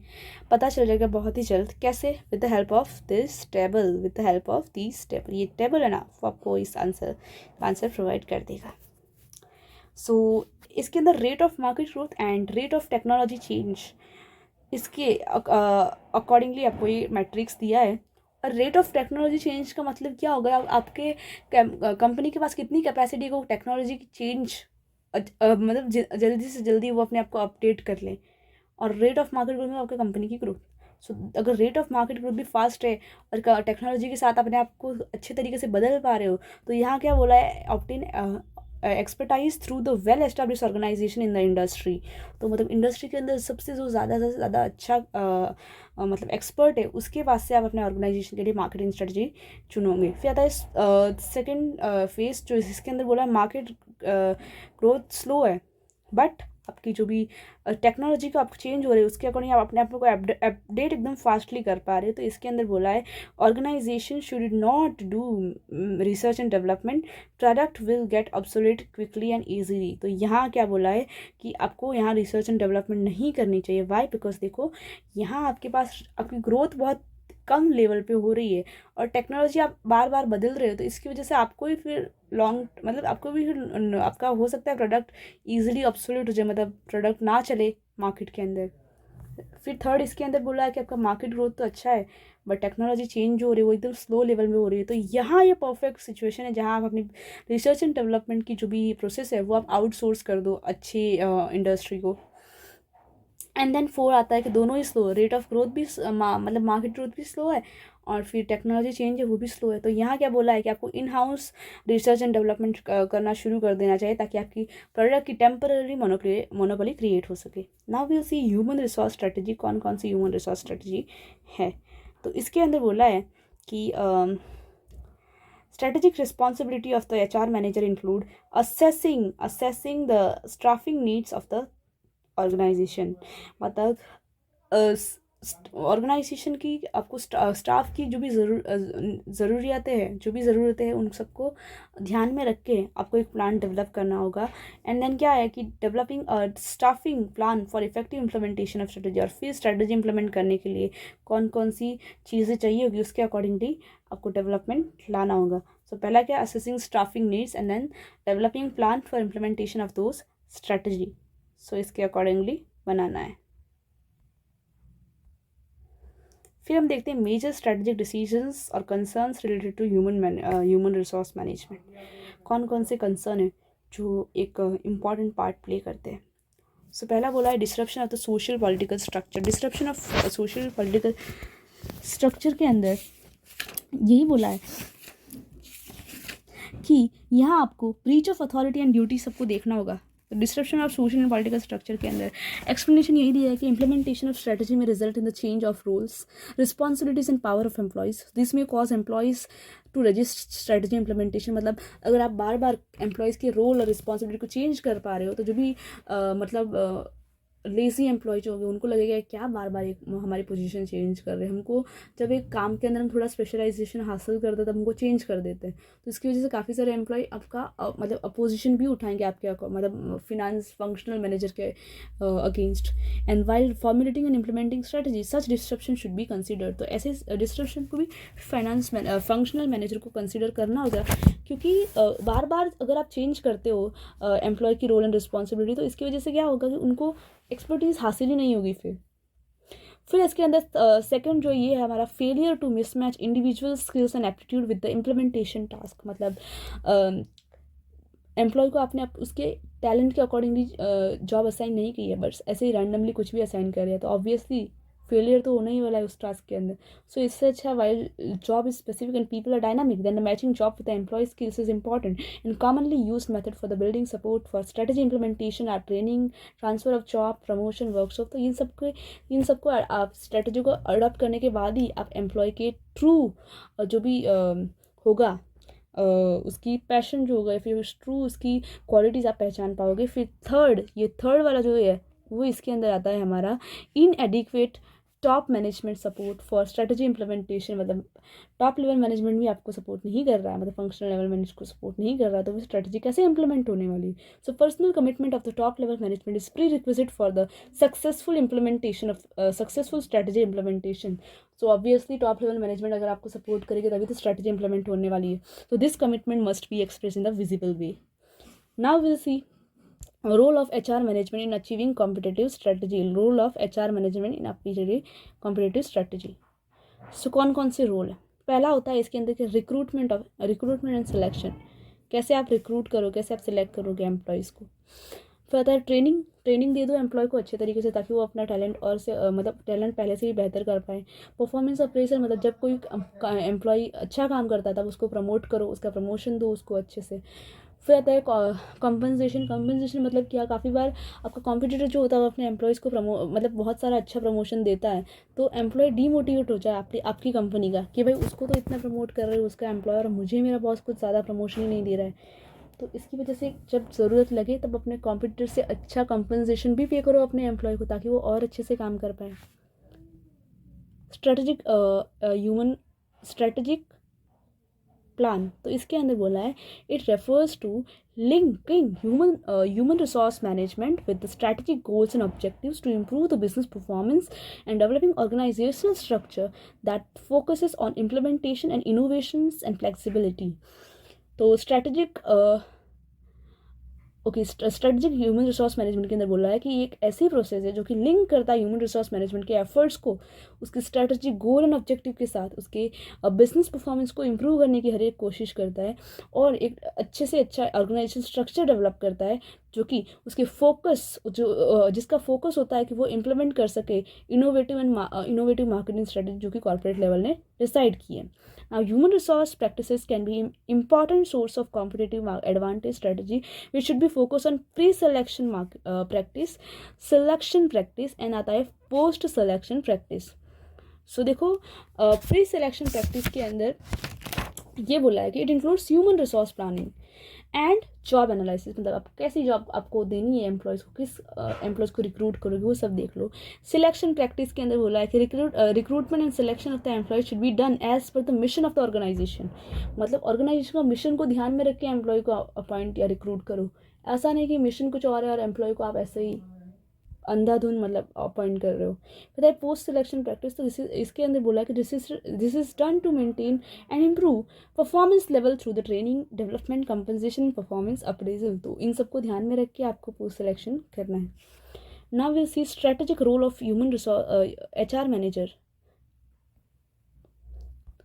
पता चल जाएगा बहुत ही जल्द। कैसे? With the help of this table, ये टेबल है ना वो आपको इस आंसर प्रोवाइड कर देगा। सो इसके अंदर rate of market growth and rate of technology change, इसके अकॉर्डिंगली आपको ये मैट्रिक्स दिया है। और रेट ऑफ टेक्नोलॉजी चेंज का मतलब क्या होगा, आपके कंपनी के पास कितनी कैपेसिटी को टेक्नोलॉजी की चेंज मतलब जल्दी से जल्दी वो अपने आप को अपडेट कर लें। और रेट ऑफ मार्केट ग्रोथ में आपके कंपनी की ग्रोथ। सो अगर रेट ऑफ मार्केट ग्रोथ भी फास्ट है और टेक्नोलॉजी के साथ अपने आप को अच्छे तरीके से बदल पा रहे हो, तो यहाँ क्या बोला है, obtain expertise through the well establish organization in the industry. तो मतलब इंडस्ट्री के अंदर सबसे जो ज़्यादा से ज़्यादा अच्छा मतलब एक्सपर्ट है उसके पास से आप अपने ऑर्गेनाइजेशन के लिए मार्केटिंग स्ट्रेटजी चुनोगे। फिर आता है सेकेंड फेज जो इसके अंदर बोला है मार्केट ग्रोथ स्लो है, बट आपकी जो भी टेक्नोलॉजी का आप चेंज हो रही है उसके अकॉर्डिंग आप अपने आप को अपडेट एकदम फास्टली कर पा रहे हो। तो इसके अंदर बोला है organization should not do research and development, product will get obsolete quickly and easily. तो यहाँ क्या बोला है कि आपको यहाँ रिसर्च एंड डेवलपमेंट नहीं करनी चाहिए। वाई? बिकॉज देखो यहाँ आपके पास आपकी ग्रोथ बहुत कम लेवल पे हो रही है और टेक्नोलॉजी आप बार बार बदल रहे हो, तो इसकी वजह से आपको ही फिर आपको भी फिर आपका हो सकता है प्रोडक्ट ईजिली ऑब्सोल्यूट हो जाए, मतलब प्रोडक्ट ना चले मार्केट के अंदर। फिर थर्ड इसके अंदर बोला है कि आपका मार्केट ग्रोथ तो अच्छा है बट टेक्नोलॉजी चेंज हो रही है, वो एकदम स्लो लेवल में हो रही है। तो यहाँ ये परफेक्ट सिचुएशन है जहाँ आप अपनी रिसर्च एंड डेवलपमेंट की जो भी प्रोसेस है वो आप आउटसोर्स कर दो अच्छी इंडस्ट्री को। एंड देन 4 आता है कि दोनों ही स्लो है, रेट ऑफ ग्रोथ भी मतलब मार्केट ग्रोथ भी स्लो है और फिर टेक्नोलॉजी चेंज है वो भी स्लो है। तो यहाँ क्या बोला है कि आपको in house research and development करना शुरू कर देना चाहिए ताकि आपकी प्रोडक्ट की टेम्पररी मोनोपोली क्रिएट हो सके। Now we will see human resource strategy, कौन कौन सी ह्यूमन रिसोर्स स्ट्रेटजी है। तो इसके अंदर बोला है कि strategic responsibility of the HR manager include assessing the staffing needs of the organization. मतलब ऑर्गेनाइजेशन की आपको स्टाफ की जो भी ज़रूरतें हैं उन सबको ध्यान में रख के आपको एक प्लान डेवलप करना होगा. एंड देन क्या है कि developing staffing plan for effective implementation of strategy. और फिर स्ट्रेटजी इम्प्लीमेंट करने के लिए कौन कौन सी चीज़ें चाहिए होगी उसके अकॉर्डिंगली आपको डेवलपमेंट लाना होगा. सो पहला क्या, assessing staffing needs and then developing plan for implementation of those strategy. So इसके अकॉर्डिंगली बनाना है. फिर हम देखते हैं मेजर स्ट्रेटजिक डिसीजंस और concerns related to human resource management. कौन कौन से कंसर्न है जो एक इम्पॉर्टेंट पार्ट प्ले करते हैं. सो पहला बोला है disruption of the social political structure. Disruption of social political structure के अंदर यही बोला है कि यहाँ आपको breach of authority and duty सबको देखना होगा. Disruption of social and political structure के अंदर एक्सप्लेनेशन यही दिया है कि implementation of strategy may result in the change of roles, responsibilities and power of employees. This may cause employees to resist strategy implementation. मतलब अगर आप बार बार एम्प्लॉयज़ के रोल और रिस्पॉन्सिबिलिटी को चेंज कर पा रहे हो तो जो भी लेज़ी एम्प्लॉय जो होंगे उनको लगेगा क्या बार बार हमारी पोजीशन चेंज कर रहे हैं. हमको जब एक काम के अंदर हम थोड़ा स्पेशलाइजेशन हासिल करते हैं तब हमको चेंज कर देते हैं. तो इसकी वजह से काफ़ी सारे एम्प्लॉय आपका मतलब अपोजिशन भी उठाएंगे आपके मतलब फिनांस फंक्शनल मैनेजर के against. And while formulating and implementing strategy such disruption should be consider. तो ऐसे डिस्ट्रप्शन को भी फंक्शनल मैनेजर को कंसिडर करना होगा, क्योंकि बार बार अगर आप चेंज करते हो एम्प्लॉय की रोल एंड रिस्पॉन्सिबिलिटी तो इसकी वजह से क्या होगा कि उनको एक्सपर्टीज़ हासिल ही नहीं होगी. फिर इसके अंदर सेकंड जो ये है हमारा failure to mismatch individual skills and aptitude with the implementation task. मतलब एम्प्लॉय को आपने उसके टैलेंट के अकॉर्डिंगली जॉब असाइन नहीं की है, बट ऐसे ही रैंडमली कुछ भी असाइन कर रहे हैं तो ऑब्वियसली फेलियर तो होना ही वाला है उस टास्क के अंदर. सो इससे अच्छा while job is specific and people are dynamic then the matching job with the employ skills is important. And commonly use method for the building support for strategy implementation are training, transfer of job, promotion, workshop. तो इन सबको आप स्ट्रेटजी को अडॉप्ट करने के बाद ही आप एम्प्लॉय के ट्रू जो भी होगा उसकी पैशन जो होगा फिर ट्रू उसकी क्वालिटीज़ आप पहचान पाओगे. फिर थर्ड वाला जो है वो इसके अंदर आता है हमारा इनएडिक्वेट top management support for strategy implementation. मतलब टॉप लेवल मैनेजमेंट भी आपको सपोर्ट नहीं कर रहा है, मतलब फंक्शनल लेवल मैनेजमेंट को सपोर्ट नहीं कर रहा है, तो वो स्ट्रेटजी कैसे इंप्लीमेंट होने वाली. So personal commitment of the top level management is pre requisite for the successful implementation of successful strategy implementation. So obviously top level management अगर आपको सपोर्ट करेगी तभी तो स्ट्रेटजी इंप्लीमेंट होने वाली है. तो this commitment must be express in the visible way. Now will C role of HR management in achieving competitive strategy. Role of HR management in achieving competitive strategy. So कौन से रोल है. पहला होता है इसके अंदर कि रिक्रूटमेंट एंड सिलेक्शन. कैसे आप रिक्रूट करो, कैसे आप सिलेक्ट करोगे एम्प्लॉयज़ को. फिर आता है ट्रेनिंग दे दो एम्प्लॉय को अच्छे तरीके से ताकि वो अपना टैलेंट और से मतलब टैलेंट पहले से ही बेहतर कर पाए. परफॉर्मेंस अप्रेजल, मतलब जब कोई एम्प्लॉय अच्छा काम करता है तब उसको प्रमोट करो, उसका प्रमोशन दो उसको अच्छे से. फिर आता है कॉम्पनसेशन मतलब क्या, काफ़ी बार आपका कॉम्पिटिटर जो होता है वो अपने एम्प्लॉयज़ को मतलब बहुत सारा अच्छा प्रमोशन देता है तो एम्प्लॉय डीमोटिवेट हो जाए आपकी कंपनी का कि भाई उसको तो इतना प्रमोट कर रहे हो उसका एम्प्लॉयर, मुझे मेरा बॉस कुछ ज़्यादा प्रमोशन ही नहीं दे रहा है. तो इसकी वजह से जब ज़रूरत लगे तब अपने कॉम्पिटिटर से अच्छा कॉम्पनसेशन भी पे करो अपने एम्प्लॉय को ताकि वो और अच्छे से काम कर पाए. स्ट्रेटजिक प्लान, तो इसके अंदर बोला है it refers to linking human resource management with the strategic goals and objectives to improve the business performance and developing organizational structure that focuses on implementation and innovations and flexibility. तो स्ट्रेटजिक ह्यूमन रिसोर्स मैनेजमेंट के अंदर बोला है कि ये एक ऐसी प्रोसेस है जो कि लिंक करता है ह्यूमन रिसोर्स मैनेजमेंट के एफर्ट्स को उसके स्ट्रेटजिक गोल एंड ऑब्जेक्टिव के साथ, उसके बिजनेस परफॉर्मेंस को इम्प्रूव करने की हर एक कोशिश करता है और एक अच्छे से अच्छा ऑर्गेनाइजेशन स्ट्रक्चर डेवलप करता है जो कि उसके जिसका फोकस होता है कि वो इम्प्लीमेंट कर सके इनोवेटिव मार्केटिंग स्ट्रेटजी जो कि कॉर्पोरेट लेवल ने डिसाइड की है. Now, human resource practices can be an important source of competitive advantage strategy, which should be focused on pre-selection practice, selection practice, and आता है post-selection practice. सो देखो प्री सिलेक्शन प्रैक्टिस के अंदर ये बोला है कि it includes human resource planning and job analysis, मतलब आप कैसी जॉब आपको देनी है एम्प्लॉयज़ को, किस एम्प्लॉयज़ को रिक्रूट करोगे, वो सब देख लो। सिलेक्शन प्रैक्टिस के अंदर बोला है कि recruitment and selection of the employ should be done as per the mission of the organisation, मतलब ऑर्गेनाइजेशन का मिशन को ध्यान में रख के एम्प्लॉय को अपॉइंट या रिक्रूट करो। ऐसा नहीं कि मिशन कुछ और है और एम्प्लॉय को आप ऐसे ही अंधाधुन मतलब अपॉइंट कर रहे हो। पता है पोस्ट सिलेक्शन प्रैक्टिस, तो इसके अंदर बोला कि this is done to maintain and improve performance level through the training, development, compensation, performance appraisal. तो इन सबको ध्यान में रख के आपको पोस्ट सिलेक्शन करना है। Now will see strategic role of human resource HR manager.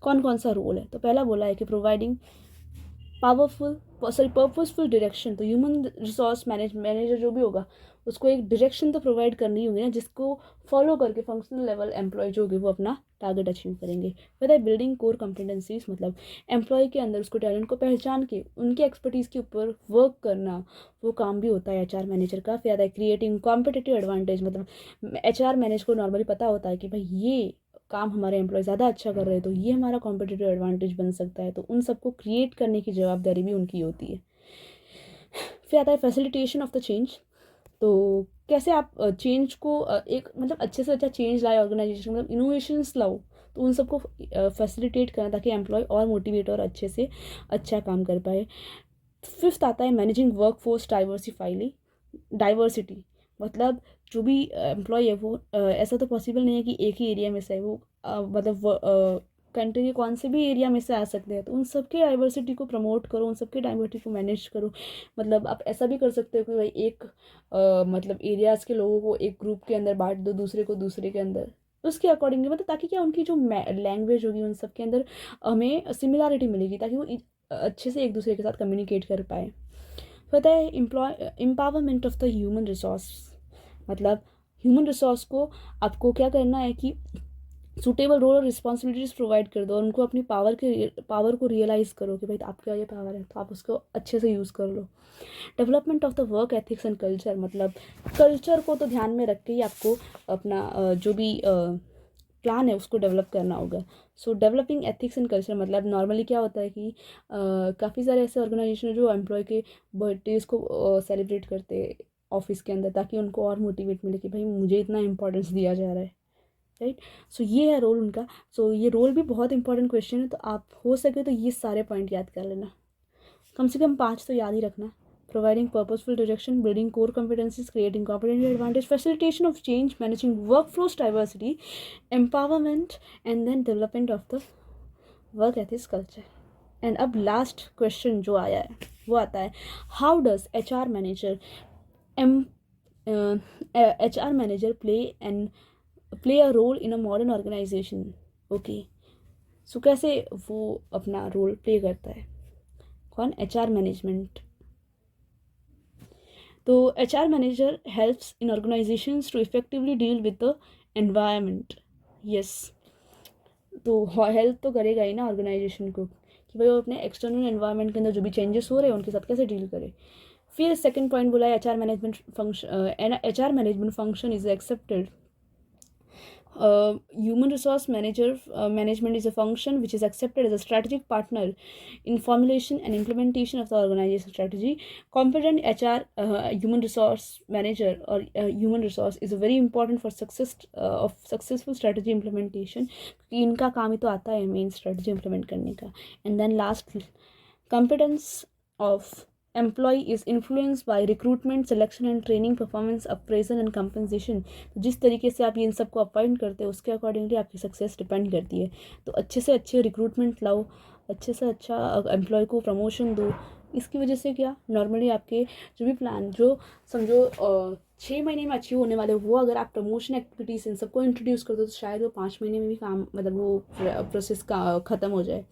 कौन कौन सा रोल है, तो पहला बोला है कि प्रोवाइडिंग पर्पसफुल डायरेक्शन। तो ह्यूमन रिसोर्स मैनेजर जो भी होगा उसको एक डायरेक्शन तो प्रोवाइड करनी होगी ना, जिसको फॉलो करके फंक्शनल लेवल एम्प्लॉय जो होगी वो अपना टारगेट अचीव करेंगे। फिर है बिल्डिंग कोर कॉम्पिटेंसीज, मतलब एम्प्लॉय के अंदर उसको टैलेंट को पहचान के उनके एक्सपर्टीज़ के ऊपर वर्क करना, वो काम भी होता है HR मैनेजर का। फिर आता है क्रिएटिंग कॉम्पिटिटिव एडवांटेज, मतलब HR मैनेजर को नॉर्मली पता होता है कि भाई ये काम हमारे एम्प्लॉय ज़्यादा अच्छा कर रहे हैं तो ये हमारा कॉम्पिटिटिव एडवांटेज बन सकता है, तो उन सबको क्रिएट करने की जवाबदारी भी उनकी होती है। फिर आता है फैसिलिटेशन ऑफ द चेंज, तो कैसे आप चेंज को एक मतलब अच्छे से अच्छा चेंज लाए ऑर्गेनाइजेशन, मतलब इनोवेशंस लाओ, तो उन सबको फैसिलिटेट करना ताकि एम्प्लॉय और मोटिवेट और अच्छे से अच्छा काम कर पाए। फिफ्थ आता है मैनेजिंग वर्क फोर्स डाइवर्सिटी, मतलब जो भी एम्प्लॉय है वो ऐसा तो पॉसिबल नहीं है कि एक ही एरिया में से है, वो मतलब कंट्री के कौन से भी एरिया में से आ सकते हैं, तो उन सबके डाइवर्सिटी को प्रमोट करो, उन सबके डाइवर्सिटी को मैनेज करो। मतलब आप ऐसा भी कर सकते हो कि भाई एक मतलब एरियाज़ के लोगों को एक ग्रुप के अंदर बांट दो, दूसरे को दूसरे के अंदर, उसके अकॉर्डिंगली, मतलब ताकि क्या उनकी जो लैंग्वेज होगी उन सब के अंदर हमें सिमिलरिटी मिलेगी, ताकि वो अच्छे से एक दूसरे के साथ कम्युनिकेट कर पाए। पता है empowerment of the human resource, मतलब ह्यूमन रिसोर्स को आपको क्या करना है कि सूटेबल रोल और रिस्पॉन्सिबिलिटीज़ प्रोवाइड कर दो और उनको अपनी पावर को रियलाइज़ करो कि भाई आपका ये पावर है तो आप उसको अच्छे से यूज़ कर लो। Development of the work ethics and culture, मतलब कल्चर को तो ध्यान में रख के ही आपको अपना जो भी प्लान है उसको डेवलप करना होगा। सो डेवलपिंग एथिक्स एंड कल्चर, मतलब नॉर्मली क्या होता है कि काफ़ी सारे ऐसे ऑर्गेनाइजेशन जो एम्प्लॉय के बर्थडेज़ को सेलिब्रेट करते हैं ऑफिस के अंदर, ताकि उनको और मोटिवेट मिले कि भाई मुझे इतना इंपॉर्टेंस दिया जा रहा है, राइट। सो ये है रोल उनका। सो ये रोल भी बहुत इंपॉर्टेंट क्वेश्चन है, तो आप हो सके तो ये सारे पॉइंट याद कर लेना, कम से कम 5 तो याद ही रखना। Providing purposeful direction, building core competencies, creating competitive advantage, facilitation of change, managing workflows diversity, empowerment and then development of the work ethics culture. And अब लास्ट क्वेश्चन जो आया है वो आता है, how does HR manager HR manager play a role in a modern organisation. Okay, so कैसे वो अपना रोल प्ले करता है, कौन, HR मैनेजमेंट। तो HR manager helps in organisations to effectively deal with the environment. Yes, तो हेल्प तो करेगा ही ना ऑर्गेनाइजेशन को कि भाई वो अपने एक्सटर्नल एनवायरनमेंट के अंदर जो भी चेंजेस हो रहे हैं उनके साथ कैसे डील करे। फिर सेकंड पॉइंट बोला है HR management function is accepted. Human resource management is a function which is accepted as a strategic partner in formulation and implementation of the organization strategy. Competent HR human resource manager or human resource is very important for success of successful strategy implementation. इनका काम ही तो आता है मेन strategy implement करने का। And then last, competence of employee is influenced by recruitment, selection and training, performance appraisal and compensation. तो जिस तरीके से आप इन सबको अपॉइंट करते हो उसके अकॉर्डिंगली आपकी सक्सेस डिपेंड करती है। तो अच्छे से अच्छे रिक्रूटमेंट लाओ, अच्छे से अच्छा एम्प्लॉय को प्रमोशन दो। इसकी वजह से क्या नॉर्मली आपके जो भी प्लान जो समझो 6 महीने में अचीव होने वाले वो अगर आप प्रमोशन एक्टिविटीज़ इन सबको इंट्रोड्यूस कर दो तो शायद वो 5 महीने में भी काम मतलब वो प्रोसेस का ख़त्म हो जाए।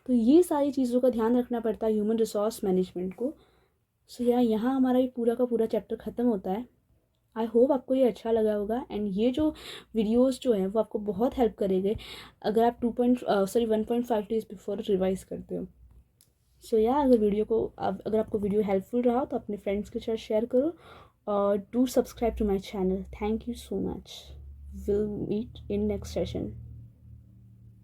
तो ये सारी चीज़ों का ध्यान रखना पड़ता है ह्यूमन रिसोर्स मैनेजमेंट को। सो यहाँ हमारा ये पूरा का पूरा चैप्टर ख़त्म होता है। आई होप आपको ये अच्छा लगा होगा एंड ये जो वीडियोस जो हैं वो आपको बहुत हेल्प करेंगे अगर आप 1.5 डेज बिफोर रिवाइज करते हो। सो अगर आपको वीडियो हेल्पफुल रहा तो अपने फ्रेंड्स के साथ शेयर करो और do subscribe to my channel. Thank you so much. Will meet in next session.